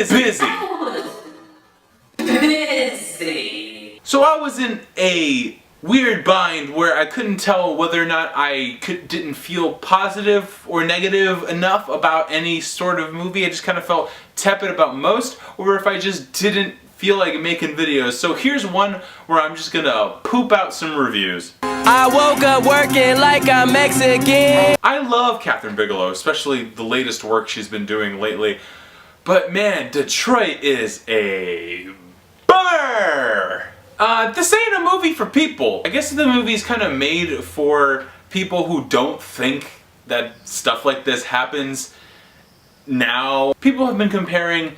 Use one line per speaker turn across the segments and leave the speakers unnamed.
busy. So I was in a weird bind where I couldn't tell whether or not I didn't feel positive or negative enough about any sort of movie. I just kind of felt tepid about most, or if I just didn't feel like making videos. So here's one where I'm just gonna poop out some reviews.
I woke up working like I'm Mexican.
I love Kathryn Bigelow, especially the latest work she's been doing lately. But man, Detroit is a bummer! This ain't a movie for people. I guess the movie's kind of made for people who don't think that stuff like this happens now. People have been comparing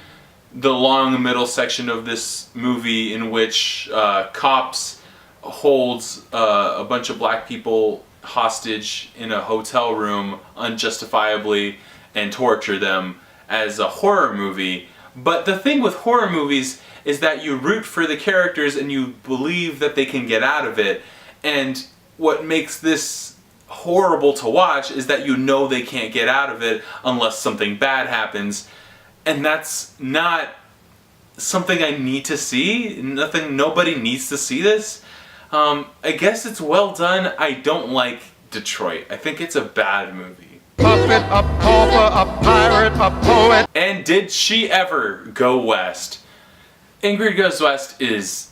the long middle section of this movie in which cops holds a bunch of black people hostage in a hotel room unjustifiably and torture them as a horror movie. But the thing with horror movies is that you root for the characters and you believe that they can get out of it. And what makes this horrible to watch is that you know they can't get out of it unless something bad happens. And that's not something I need to see. Nobody needs to see this. I guess it's well done. I don't like Detroit. I think it's a bad movie.
Puppet, a pauper, a pirate, a poet.
And did she ever go west? Ingrid Goes West is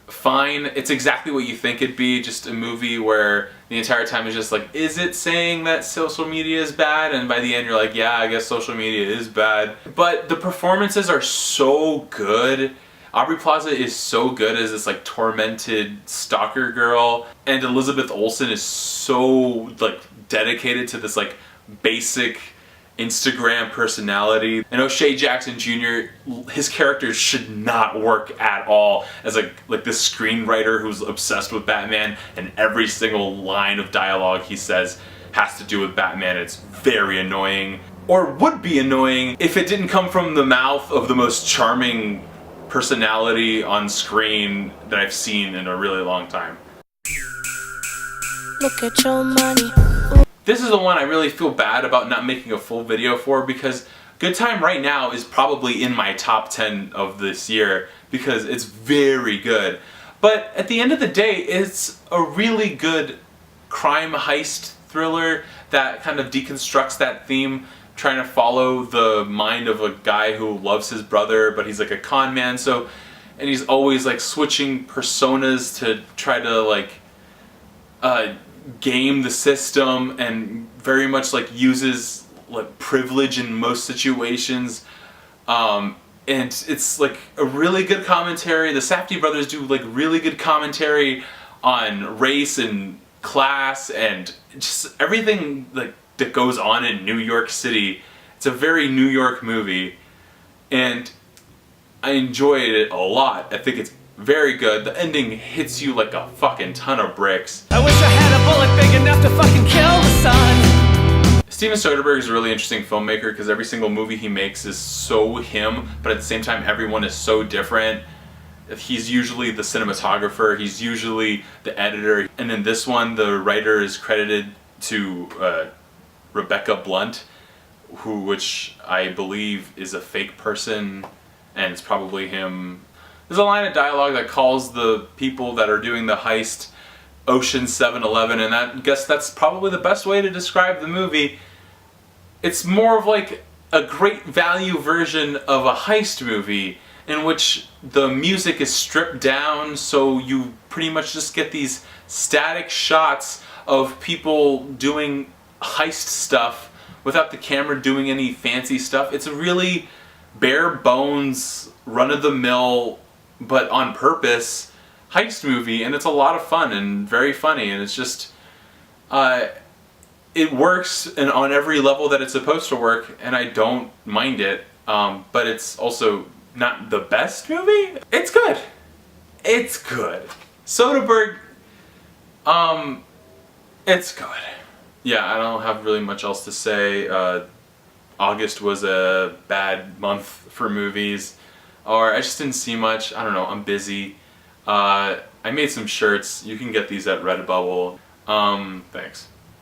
fine. It's exactly what you think it'd be, just a movie where the entire time is just like, is it saying that social media is bad? And by the end you're like, yeah, I guess social media is bad. But the performances are so good. Aubrey Plaza is so good as this like tormented stalker girl, and Elizabeth Olsen is so like dedicated to this like basic Instagram personality. And O'Shea Jackson Jr., his character should not work at all as like this screenwriter who's obsessed with Batman, and every single line of dialogue he says has to do with Batman. It's very annoying, or would be annoying if it didn't come from the mouth of the most charming personality on screen that I've seen in a really long time.
Look at your money.
This is the one I really feel bad about not making a full video for, because Good Time Right Now is probably in my top 10 of this year because it's very good. But at the end of the day, it's a really good crime heist thriller that kind of deconstructs that theme, trying to follow the mind of a guy who loves his brother, but he's like a con man, and he's always like switching personas to try to like game the system, and very much like uses like privilege in most situations. And it's like a really good commentary. The Safdie brothers do like really good commentary on race and class and just everything like that goes on in New York City. It's a very New York movie, and I enjoyed it a lot. I think it's very good. The ending hits you like a fucking ton of bricks.
I wish I had a bullet big enough to fucking kill the sun.
Steven Soderbergh is a really interesting filmmaker because every single movie he makes is so him, but at the same time everyone is so different. He's usually the cinematographer, he's usually the editor, and in this one the writer is credited to Rebecca Blunt, which I believe is a fake person, and it's probably him. There's a line of dialogue that calls the people that are doing the heist Ocean 7-Eleven, and I guess that's probably the best way to describe the movie. It's more of like a great value version of a heist movie in which the music is stripped down, so you pretty much just get these static shots of people doing heist stuff without the camera doing any fancy stuff. It's a really bare bones, run-of-the-mill, but on purpose heist movie, and it's a lot of fun and very funny, and it's just it works and on every level that it's supposed to work, and I don't mind it, but it's also not the best movie. It's good. It's good. Soderbergh, it's good. Yeah, I don't have really much else to say. August was a bad month for movies, or I just didn't see much. I don't know, I'm busy. I made some shirts. You can get these at Redbubble. Thanks.